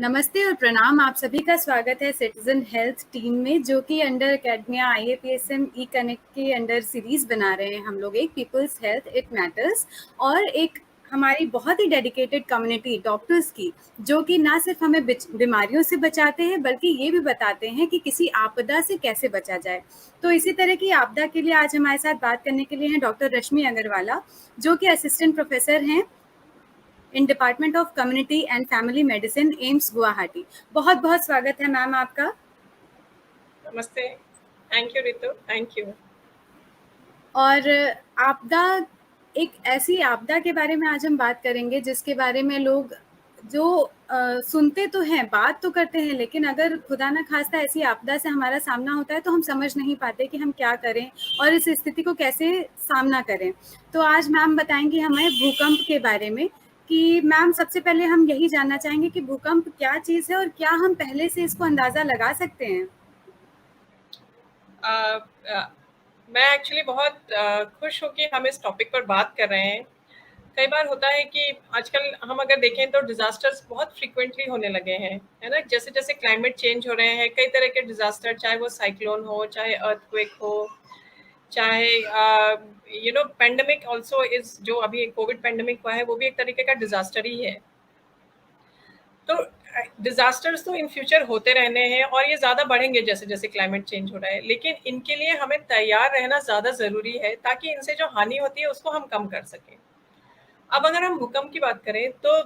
नमस्ते और प्रणाम। आप सभी का स्वागत है सिटीजन हेल्थ टीम में, जो कि अंडर अकेडमिया IAPSM ई कनेक्ट के अंडर सीरीज बना रहे हैं हम लोग एक पीपल्स हेल्थ इट मैटर्स, और एक हमारी बहुत ही डेडिकेटेड कम्युनिटी डॉक्टर्स की, जो कि ना सिर्फ हमें बीमारियों से बचाते हैं बल्कि ये भी बताते हैं कि किसी आपदा से कैसे बचा जाए। तो इसी तरह की आपदा के लिए आज हमारे साथ बात करने के लिए हैं डॉक्टर रश्मि अग्रवाला, जो कि असिस्टेंट प्रोफेसर हैं in department of community and family medicine, AIIMS Guwahati. बहुत बहुत स्वागत है मैम आपका। नमस्ते। Thank you Ritu, thank you. और आपदा, एक ऐसी आपदा के बारे में आज हम बात करेंगे जिसके बारे में लोग जो सुनते तो हैं, बात तो करते हैं, लेकिन अगर खुदा ना खास्ता ऐसी आपदा से हमारा सामना होता है तो हम समझ नहीं पाते कि हम क्या करें और इस स्थिति को कैसे सामना करें। तो आज मैम बताएंगी हमें भूकंप के बारे में कि मैम सबसे पहले हम यही जानना चाहेंगे कि भूकंप क्या चीज़ है और क्या हम पहले से इसको अंदाज़ा लगा सकते हैं। मैं एक्चुअली बहुत खुश हूँ कि हम इस टॉपिक पर बात कर रहे हैं। कई बार होता है कि आजकल हम अगर देखें तो डिजास्टर्स बहुत फ्रीक्वेंटली होने लगे हैं, है ना। जैसे जैसे क्लाइमेट चेंज हो रहे हैं, कई तरह के डिजास्टर, चाहे वो साइक्लोन हो, चाहे अर्थक्वेक हो, चाहे पेंडेमिक ऑल्सो इज, जो अभी कोविड पेंडेमिक हुआ है वो भी एक तरीके का डिजास्टर ही है। तो डिजास्टर्स तो इन फ्यूचर होते रहने हैं और ये ज़्यादा बढ़ेंगे जैसे जैसे क्लाइमेट चेंज हो रहा है, लेकिन इनके लिए हमें तैयार रहना ज़्यादा ज़रूरी है ताकि इनसे जो हानि होती है उसको हम कम कर सकें। अब अगर हम भूकंप की बात करें तो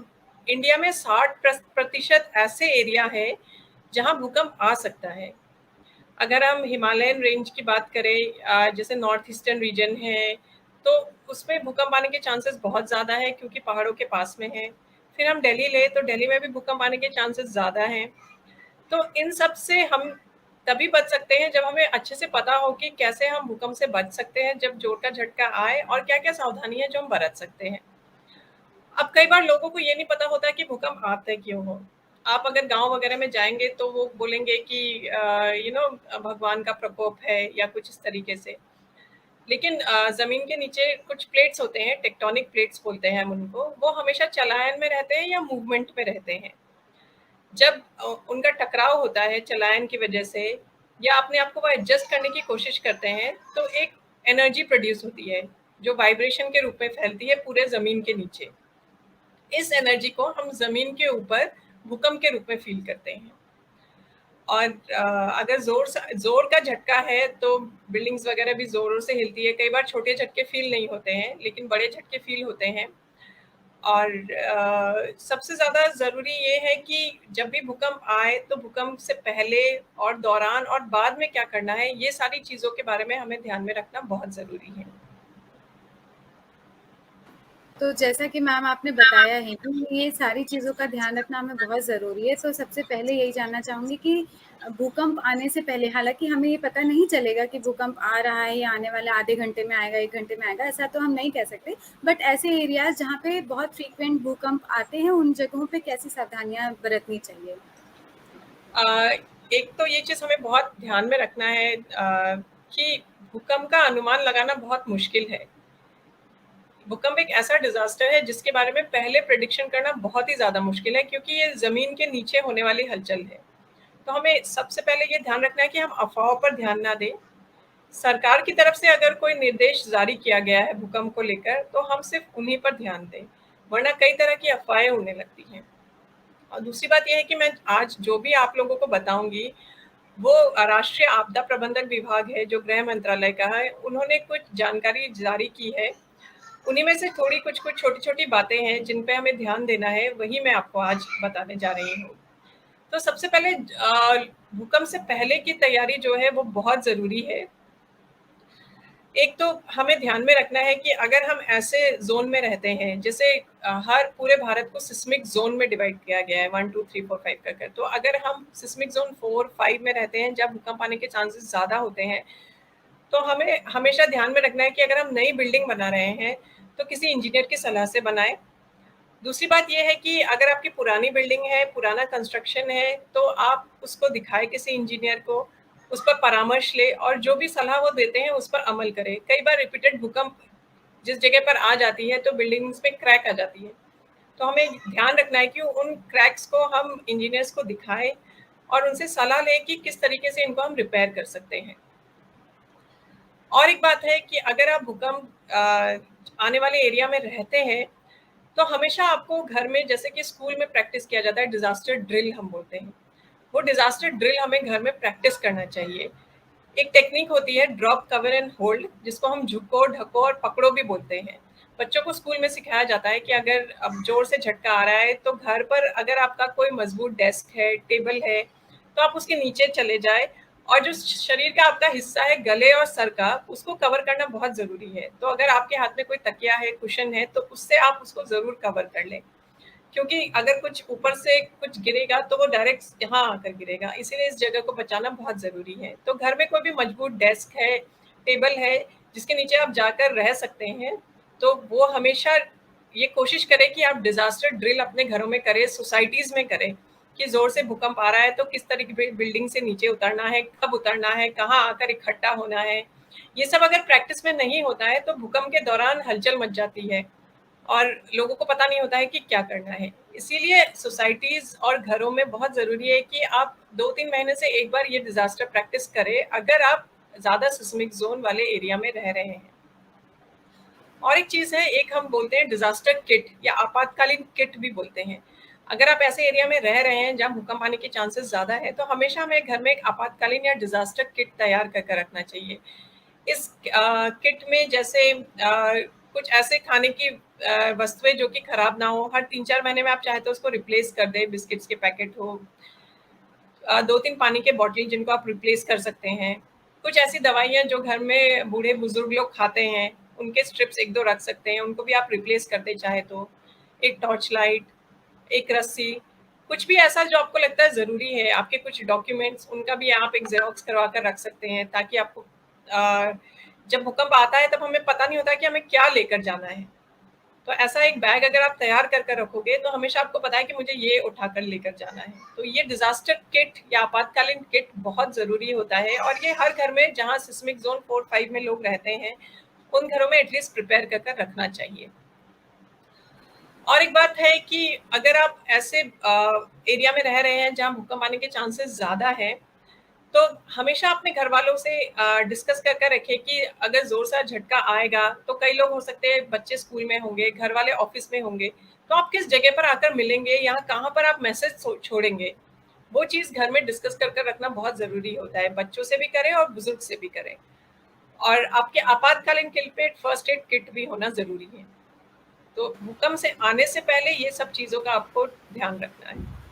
इंडिया में 60% ऐसे एरिया है जहां भूकंप आ सकता है। अगर हम हिमालयन रेंज की बात करें, जैसे नॉर्थ ईस्टर्न रीजन है, तो उसमें भूकंप आने के चांसेस बहुत ज़्यादा है क्योंकि पहाड़ों के पास में है। फिर हम दिल्ली ले तो दिल्ली में भी भूकंप आने के चांसेस ज़्यादा हैं। तो इन सब से हम तभी बच सकते हैं जब हमें अच्छे से पता हो कि कैसे हम भूकंप से बच सकते हैं जब जोर का झटका आए, और क्या क्या सावधानी है जो हम बरत सकते हैं। अब कई बार लोगों को ये नहीं पता होता कि भूकंप आते क्यों हो। आप अगर गांव वगैरह में जाएंगे तो वो बोलेंगे कि भगवान का प्रकोप है या कुछ इस तरीके से। लेकिन जमीन के नीचे कुछ प्लेट्स होते हैं, टेक्टोनिक प्लेट्स बोलते हैं हम उनको, वो हमेशा चलायन में रहते हैं या मूवमेंट में रहते हैं। जब उनका टकराव होता है चलायन की वजह से, या अपने आप को वो एडजस्ट करने की कोशिश करते हैं, तो एक एनर्जी प्रोड्यूस होती है जो वाइब्रेशन के रूप में फैलती है पूरे जमीन के नीचे। इस एनर्जी को हम जमीन के ऊपर भूकंप के रूप में फील करते हैं। और अगर जोर का झटका है तो बिल्डिंग्स वगैरह भी जोरों से हिलती है। कई बार छोटे झटके फील नहीं होते हैं लेकिन बड़े झटके फील होते हैं। और सबसे ज़्यादा ज़रूरी ये है कि जब भी भूकंप आए तो भूकंप से पहले और दौरान और बाद में क्या करना है, ये सारी चीज़ों के बारे में हमें ध्यान में रखना बहुत ज़रूरी है। तो जैसा कि मैम आपने बताया है कि ये सारी चीज़ों का ध्यान रखना हमें बहुत ज़रूरी है, तो सबसे पहले यही जानना चाहूँगी कि भूकंप आने से पहले, हालाँकि हमें ये पता नहीं चलेगा कि भूकंप आ रहा है या आने वाले आधे घंटे में आएगा, 1 घंटे में आएगा, ऐसा तो हम नहीं कह सकते। बट ऐसे एरियाज़ जहाँ पे बहुत फ्रीक्वेंट भूकंप आते हैं, उन जगहों पे कैसी सावधानियाँ बरतनी चाहिए? एक तो ये चीज़ हमें बहुत ध्यान में रखना है कि भूकंप का अनुमान लगाना बहुत मुश्किल है। भूकंप एक ऐसा डिजास्टर है जिसके बारे में पहले प्रेडिक्शन करना बहुत ही ज़्यादा मुश्किल है क्योंकि ये ज़मीन के नीचे होने वाली हलचल है। तो हमें सबसे पहले ये ध्यान रखना है कि हम अफवाहों पर ध्यान ना दें। सरकार की तरफ से अगर कोई निर्देश जारी किया गया है भूकंप को लेकर तो हम सिर्फ उन्हीं पर ध्यान दें, वरना कई तरह की अफवाहें उड़ने लगती हैं। और दूसरी बात यह है कि मैं आज जो भी आप लोगों को बताऊंगी वो राष्ट्रीय आपदा प्रबंधन विभाग है जो गृह मंत्रालय का है, उन्होंने कुछ जानकारी जारी की है। उन्हीं में से थोड़ी कुछ कुछ छोटी छोटी बातें हैं जिन पे हमें ध्यान देना है, वही मैं आपको आज बताने जा रही हूँ। तो सबसे पहले भूकंप से पहले की तैयारी जो है वो बहुत ज़रूरी है। एक तो हमें ध्यान में रखना है कि अगर हम ऐसे ज़ोन में रहते हैं, जैसे हर पूरे भारत को सिस्मिक ज़ोन में डिवाइड किया गया है 1, 2, 3, 4, 5 कर। तो अगर हम सिस्मिक ज़ोन 4, 5 में रहते हैं जहाँ भूकंप आने के चांसेस ज़्यादा होते हैं, तो हमें हमेशा ध्यान में रखना है कि अगर हम नई बिल्डिंग बना रहे हैं तो किसी इंजीनियर की सलाह से बनाएं। दूसरी बात ये है कि अगर आपकी पुरानी बिल्डिंग है, पुराना कंस्ट्रक्शन है, तो आप उसको दिखाएं किसी इंजीनियर को, उस पर परामर्श ले और जो भी सलाह वो देते हैं उस पर अमल करें। कई बार रिपीटेड भूकंप जिस जगह पर आ जाती है तो बिल्डिंग्स में क्रैक आ जाती है, तो हमें ध्यान रखना है कि उन क्रैक्स को हम इंजीनियर्स को दिखाएं और उनसे सलाह लें कि किस तरीके से इनको हम रिपेयर कर सकते हैं। और एक बात है कि अगर आप भूकंप आने वाले एरिया में रहते हैं, तो हमेशा आपको घर में, जैसे कि स्कूल में प्रैक्टिस किया जाता है, डिजास्टर ड्रिल हम बोलते हैं, वो डिजास्टर ड्रिल हमें घर में प्रैक्टिस करना चाहिए। एक टेक्निक होती है ड्रॉप, कवर एंड होल्ड, जिसको हम झुको, ढको और पकड़ो भी बोलते हैं। बच्चों को स्कूल में सिखाया जाता है कि अगर अब जोर से झटका आ रहा है तो घर पर अगर आपका कोई मजबूत डेस्क है, टेबल है, तो आप उसके नीचे चले जाए और जो शरीर का आपका हिस्सा है गले और सर का, उसको कवर करना बहुत जरूरी है। तो अगर आपके हाथ में कोई तकिया है, कुशन है, तो उससे आप उसको जरूर कवर कर लें, क्योंकि अगर कुछ ऊपर से कुछ गिरेगा तो वो डायरेक्ट यहाँ आकर गिरेगा, इसीलिए इस जगह को बचाना बहुत ज़रूरी है। तो घर में कोई भी मजबूत डेस्क है, टेबल है, जिसके नीचे आप जाकर रह सकते हैं, तो वो हमेशा ये कोशिश करें कि आप डिजास्टर ड्रिल अपने घरों में करें, सोसाइटीज़ में करें, कि ज़ोर से भूकंप आ रहा है तो किस तरीके बिल्डिंग से नीचे उतरना है, कब उतरना है, कहाँ आकर इकट्ठा होना है। ये सब अगर प्रैक्टिस में नहीं होता है तो भूकंप के दौरान हलचल मच जाती है और लोगों को पता नहीं होता है कि क्या करना है। इसीलिए सोसाइटीज़ और घरों में बहुत ज़रूरी है कि आप 2-3 महीने से एक बार ये डिज़ास्टर प्रैक्टिस करें, अगर आप ज़्यादा सिस्मिक ज़ोन वाले एरिया में रह रहे हैं। और एक चीज़ है, एक हम बोलते हैं डिज़ास्टर किट या आपातकालीन किट भी बोलते हैं। अगर आप ऐसे एरिया में रह रहे हैं जहाँ भूकंप आने के चांसेस ज़्यादा है, तो हमेशा हमें घर में एक आपातकालीन या डिज़ास्टर किट तैयार कर कर रखना चाहिए। इस किट में जैसे कुछ ऐसे खाने की वस्तुएं जो कि खराब ना हो, हर 3-4 महीने में आप चाहे तो उसको रिप्लेस कर दें, बिस्किट्स के पैकेट हो, 2-3 पानी के बॉटल जिनको आप रिप्लेस कर सकते हैं। कुछ ऐसी दवाइयाँ जो घर में बूढ़े-बुजुर्ग लोग खाते हैं, उनके स्ट्रिप्स 1-2 रख सकते हैं, उनको भी आप रिप्लेस कर दें चाहे तो। एक टॉर्च लाइट, एक रस्सी, कुछ भी ऐसा जो आपको लगता है ज़रूरी है, आपके कुछ डॉक्यूमेंट्स, उनका भी आप एक ज़ेरॉक्स करवा कर रख सकते हैं, ताकि आपको जब भूकंप आता है तब हमें पता नहीं होता कि हमें क्या लेकर जाना है। तो ऐसा एक बैग अगर आप तैयार कर कर रखोगे तो हमेशा आपको पता है कि मुझे ये उठाकर लेकर जाना है। तो ये डिजास्टर किट या आपातकालीन किट बहुत ज़रूरी होता है और ये हर घर में जहाँ सिस्मिक ज़ोन 4-5 में लोग रहते हैं, उन घरों में एटलीस्ट प्रिपेयर कर कर रखना चाहिए। और एक बात है कि अगर आप ऐसे एरिया में रह रहे हैं जहाँ भूकंप आने के चांसेस ज़्यादा हैं, तो हमेशा अपने घर वालों से डिस्कस कर कर रखें कि अगर जोर से झटका आएगा तो कई लोग हो सकते हैं, बच्चे स्कूल में होंगे, घर वाले ऑफिस में होंगे, तो आप किस जगह पर आकर मिलेंगे, यहाँ कहाँ पर आप मैसेज छोड़ेंगे, वो चीज़ घर में डिस्कस कर कर रखना बहुत ज़रूरी होता है। बच्चों से भी करें और बुजुर्ग से भी करें। और आपके आपातकालीन किट पे फर्स्ट एड किट भी होना ज़रूरी है। तो भूकंप से आने से पहले ये सब चीज़ों का आपको ध्यान रखना है।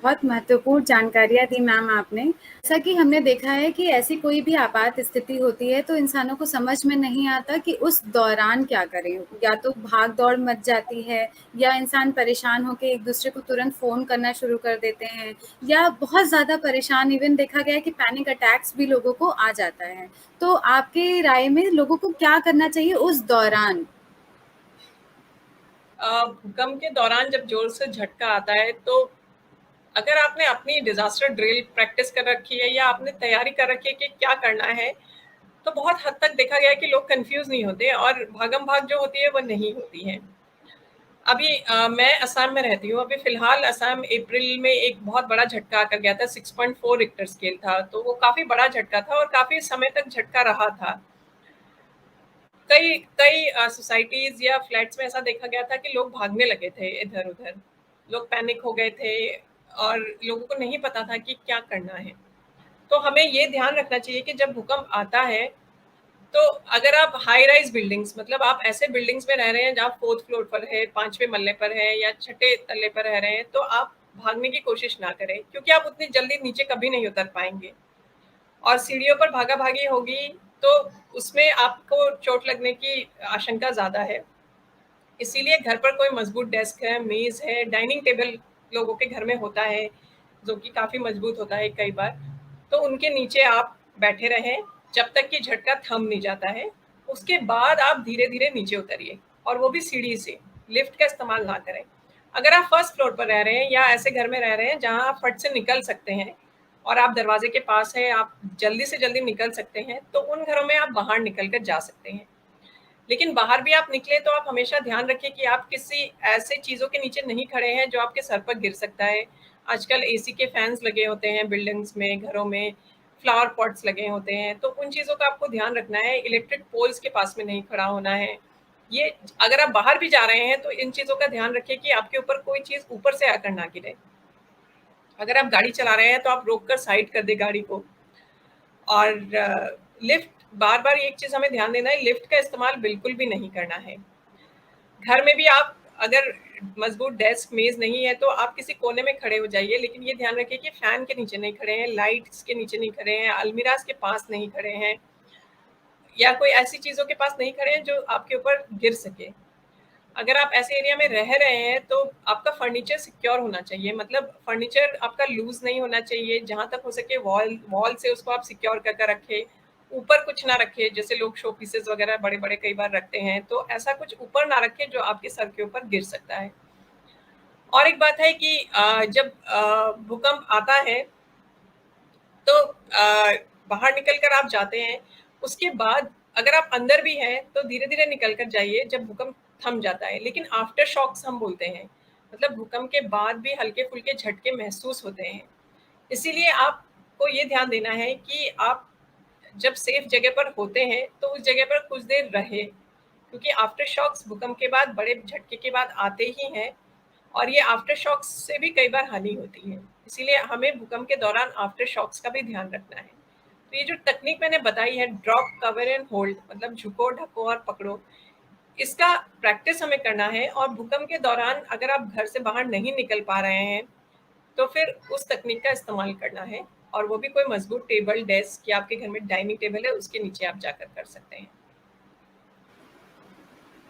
बहुत महत्वपूर्ण जानकारियाँ दी मैम आपने। जैसा कि हमने देखा है कि ऐसी कोई भी आपात स्थिति होती है तो इंसानों को समझ में नहीं आता कि उस दौरान क्या करें। या तो भाग-दौड़ मच जाती है या इंसान परेशान होके एक-दूसरे को तुरंत फ़ोन करना शुरू कर देते हैं या बहुत ज़्यादा परेशान, इवन देखा गया है कि पैनिक अटैक्स भी लोगों को आ जाता है। तो आपके राय में लोगों को क्या करना चाहिए उस दौरान? भूकंप के दौरान जब जोर से झटका आता है, तो अगर आपने अपनी डिजास्टर ड्रिल प्रैक्टिस कर रखी है या आपने तैयारी कर रखी है कि क्या करना है, तो बहुत हद तक देखा गया है कि लोग कंफ्यूज नहीं होते और भागम भाग जो होती है वो नहीं होती है। अभी मैं असम में रहती हूँ। अभी फिलहाल असम अप्रैल में एक बहुत बड़ा झटका आकर गया था, 6.4 रिक्टर स्केल था, तो वो काफी बड़ा झटका था और काफी समय तक झटका रहा था। कई कई सोसाइटीज या फ्लैट्स में ऐसा देखा गया था कि लोग भागने लगे थे इधर उधर, लोग पैनिक हो गए थे और लोगों को नहीं पता था कि क्या करना है। तो हमें ये ध्यान रखना चाहिए कि जब भूकंप आता है, तो अगर आप हाई राइज बिल्डिंग्स, मतलब आप ऐसे बिल्डिंग्स में रह रहे हैं जहाँ 4th फ्लोर पर है, 5वें मल्ले पर है या छठे तल्ले पर रह रहे हैं, तो आप भागने की कोशिश ना करें, क्योंकि आप उतनी जल्दी नीचे कभी नहीं उतर पाएंगे और सीढ़ियों पर भागा भागी होगी तो उसमें आपको चोट लगने की आशंका ज्यादा है। इसीलिए घर पर कोई मजबूत डेस्क है, मेज है, डाइनिंग टेबल लोगों के घर में होता है जो कि काफी मजबूत होता है कई बार, तो उनके नीचे आप बैठे रहें जब तक कि झटका थम नहीं जाता है। उसके बाद आप धीरे धीरे नीचे उतरिए और वो भी सीढ़ी से, लिफ्ट का इस्तेमाल ना करें। अगर आप फर्स्ट फ्लोर पर रह रहे हैं या ऐसे घर में रह रहे हैं जहां आप फट से निकल सकते हैं और आप दरवाजे के पास हैं, आप जल्दी से जल्दी निकल सकते हैं, तो उन घरों में आप बाहर निकल कर जा सकते हैं। लेकिन बाहर भी आप निकले तो आप हमेशा ध्यान रखें कि आप किसी ऐसे चीज़ों के नीचे नहीं खड़े हैं जो आपके सर पर गिर सकता है। आजकल एसी के फैन्स लगे होते हैं बिल्डिंग्स में, घरों में, फ्लावर पॉट्स लगे होते हैं, तो उन चीज़ों का आपको ध्यान रखना है। इलेक्ट्रिक पोल्स के पास में नहीं खड़ा होना है। ये अगर आप बाहर भी जा रहे हैं तो इन चीज़ों का ध्यान रखें कि आपके ऊपर कोई चीज़ ऊपर से आकर ना गिरे। अगर आप गाड़ी चला रहे हैं तो आप रोक कर साइड कर दें गाड़ी को। और लिफ्ट, बार-बार एक चीज़ हमें ध्यान देना है, लिफ्ट का इस्तेमाल बिल्कुल भी नहीं करना है। घर में भी आप अगर मजबूत डेस्क, मेज़ नहीं है तो आप किसी कोने में खड़े हो जाइए, लेकिन ये ध्यान रखिए कि फैन के नीचे नहीं खड़े हैं, लाइट्स के नीचे नहीं खड़े हैं, अलमीराज़ के पास नहीं खड़े हैं, या कोई ऐसी चीज़ों के पास नहीं खड़े हैं जो आपके ऊपर गिर सके। अगर आप ऐसे एरिया में रह रहे हैं तो आपका फर्नीचर सिक्योर होना चाहिए, मतलब फर्नीचर आपका लूज नहीं होना चाहिए। जहां तक हो सके वॉल वॉल से उसको आप सिक्योर करके रखें। ऊपर कुछ ना रखें, जैसे लोग शो पीसेस वगैरह बड़े बड़े कई बार रखते हैं, तो ऐसा कुछ ऊपर ना रखें जो आपके सर के ऊपर गिर सकता है। और एक बात है कि जब भूकंप आता है तो बाहर निकल कर आप जाते हैं, उसके बाद अगर आप अंदर भी हैं तो धीरे धीरे निकल कर जाइए जब भूकंप थम जाता है। लेकिन आफ्टर शॉक्स हम बोलते हैं, मतलब भूकंप के बाद भी हल्के फुल्के झटके महसूस होते हैं। इसीलिए आपको ये ध्यान देना है कि आप जब सेफ जगह पर होते हैं तो उस जगह पर कुछ देर रहे, क्योंकि आफ्टर शॉक्स भूकंप के बाद, बड़े झटके के बाद आते ही हैं, और ये आफ्टर शॉक्स से भी कई बार हानि होती है। इसीलिए हमें भूकंप के दौरान आफ्टर शॉक्स का भी ध्यान रखना है। तो ये जो तकनीक मैंने बताई है, ड्रॉप, कवर एंड होल्ड, मतलब झुको, ढको और पकड़ो, इसका प्रैक्टिस हमें करना है। और भूकंप के दौरान अगर आप घर से बाहर नहीं निकल पा रहे हैं तो फिर उस तकनीक का इस्तेमाल करना है, और वो भी कोई मजबूत टेबल, डेस्क, या आपके घर में डाइनिंग टेबल है उसके नीचे आप जाकर कर सकते हैं।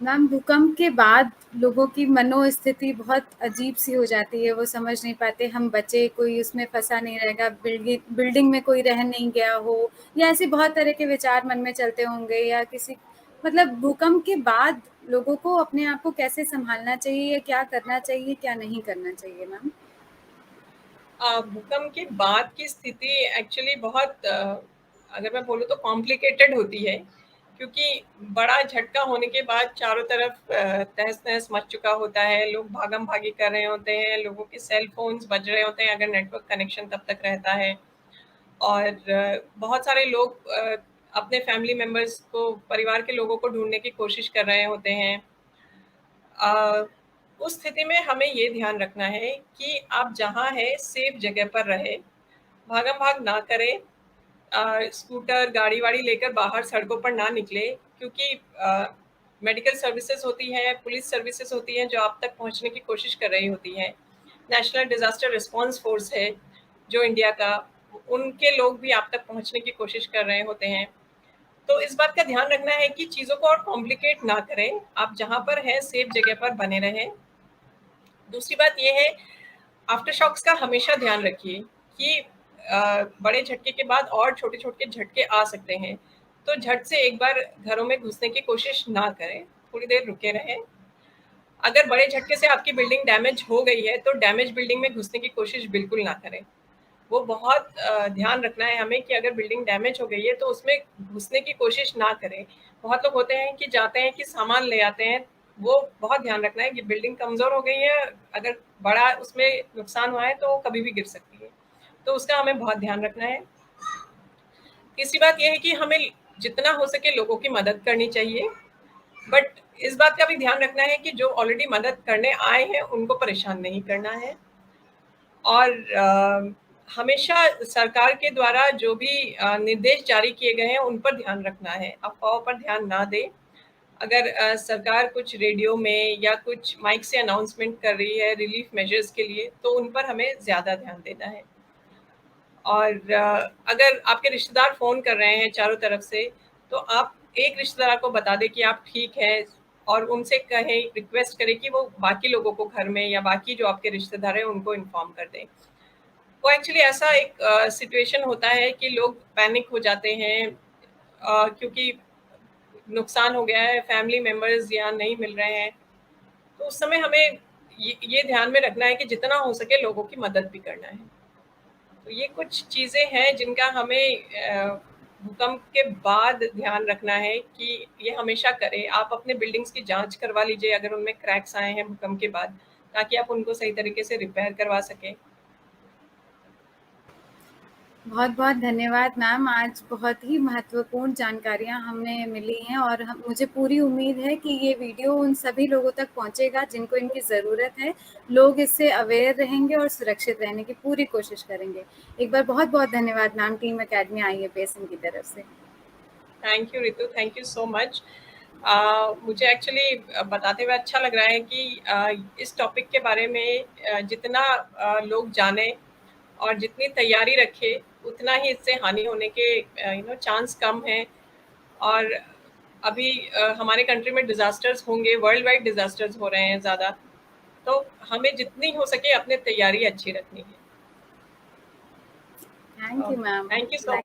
मैम, भूकंप के बाद लोगों की मनोस्थिति बहुत अजीब सी हो जाती है, वो समझ नहीं पाते हम बचे, कोई उसमें फंसा नहीं रहेगा, बिल्डिंग में कोई रह नहीं गया हो, या ऐसे बहुत तरह के विचार मन में चलते होंगे, या किसी मतलब भूकंप के बाद लोगों को अपने आप को कैसे संभालना चाहिए, या क्या करना चाहिए, क्या नहीं करना चाहिए मैम? भूकंप के बाद की स्थिति एक्चुअली बहुत अगर मैं बोलूँ तो कॉम्प्लिकेटेड होती है, क्योंकि बड़ा झटका होने के बाद चारों तरफ तहस-नहस मच चुका होता है, लोग भागम-भागी कर रहे होते हैं, लोगों के सेल फ़ोन्स बज रहे होते हैं अगर नेटवर्क कनेक्शन तब तक रहता है, और बहुत सारे लोग अपने फैमिली मेंबर्स को, परिवार के लोगों को ढूँढने की कोशिश कर रहे होते हैं। अ, उस स्थिति में हमें ये ध्यान रखना है कि आप जहाँ हैं सेफ जगह पर रहें, भागम-भाग ना करें। स्कूटर, गाड़ी-वाड़ी लेकर बाहर सड़कों पर ना निकले, क्योंकि मेडिकल सर्विसेज़ होती हैं, पुलिस सर्विसेज़ होती हैं जो आप तक पहुँचने की कोशिश कर रही होती हैं। नेशनल डिज़ास्टर रिस्पॉन्स फ़ोर्स है जो इंडिया का, उनके लोग भी आप तक पहुँचने की कोशिश कर रहे होते हैं। तो इस बात का ध्यान रखना है कि चीज़ों को और कॉम्प्लिकेट ना करें, आप जहाँ पर हैं सेफ जगह पर बने रहें। दूसरी बात ये है, आफ्टर शॉक्स का हमेशा ध्यान रखिए कि बड़े झटके के बाद और छोटे-छोटे झटके आ सकते हैं। तो झट से एक बार घरों में घुसने की कोशिश ना करें, थोड़ी देर रुके रहें। अगर बड़े झटके से आपकी बिल्डिंग डैमेज हो गई है, तो डैमेज बिल्डिंग में घुसने की कोशिश बिल्कुल ना करें। वो बहुत ध्यान रखना है हमें कि अगर बिल्डिंग डैमेज हो गई है, तो उसमें घुसने की कोशिश ना करें। बहुत लोग होते हैं कि जाते हैं कि सामान ले आते हैं, वो बहुत ध्यान रखना है कि बिल्डिंग कमज़ोर हो गई है, अगर बड़ा उसमें नुकसान हुआ है, तो वो कभी भी गिर सकती है। तो उसका हमें बहुत ध्यान रखना है। तीसरी बात ये है कि हमें जितना हो सके लोगों की मदद करनी चाहिए, बट इस बात का भी ध्यान रखना है कि जो ऑलरेडी मदद करने आए हैं, उनको परेशान नहीं करना है। और हमेशा सरकार के द्वारा जो भी निर्देश जारी किए गए हैं, उन पर ध्यान रखना है, अफ़वाहों पर ध्यान ना दें। अगर सरकार कुछ रेडियो में या कुछ माइक से अनाउंसमेंट कर रही है रिलीफ मेजर्स के लिए, तो उन पर हमें ज़्यादा ध्यान देना है। और अगर आपके रिश्तेदार फ़ोन कर रहे हैं चारों तरफ से, तो आप एक रिश्तेदार को बता दें कि आप ठीक हैं, और उनसे कहें, रिक्वेस्ट करें कि वो बाकी लोगों को घर में या बाकी जो आपके रिश्तेदार हैं, उनको इन्फॉर्म कर दें। वो एक्चुअली ऐसा एक सिचुएशन होता है कि लोग पैनिक हो जाते हैं, क्योंकि नुकसान हो गया है, फैमिली मेंबर्स या नहीं मिल रहे हैं। तो उस समय हमें ये ध्यान में रखना है कि जितना हो सके लोगों की मदद भी करना है। तो ये कुछ चीज़ें हैं जिनका हमें भूकंप के बाद ध्यान रखना है कि ये हमेशा करें। आप अपने बिल्डिंग्स की जाँच करवा लीजिए अगर उनमें क्रैक्स आए हैं भूकंप के बाद, ताकि आप उनको सही तरीके से रिपेयर करवा सकें। बहुत-बहुत धन्यवाद मैम, आज बहुत ही महत्वपूर्ण जानकारियाँ हमें मिली हैं और मुझे पूरी उम्मीद है कि ये वीडियो उन सभी लोगों तक पहुँचेगा जिनको इनकी ज़रूरत है। लोग इससे अवेयर रहेंगे और सुरक्षित रहने की पूरी कोशिश करेंगे। एक बार बहुत-बहुत धन्यवाद मैम टीम अकेडमी IAPSM की तरफ से। Thank you Ritu, thank you so much. मुझे एक्चुअली बताते हुए अच्छा लग रहा है कि इस टॉपिक के बारे में जितना लोग जाने और जितनी तैयारी रखे, उतना ही इससे हानि होने के चांस कम है। और अभी हमारे कंट्री में डिजास्टर्स होंगे, वर्ल्ड वाइड डिजास्टर्स हो रहे हैं ज़्यादा, तो हमें जितनी हो सके अपनी तैयारी अच्छी रखनी है। Thank you ma'am. Thank you so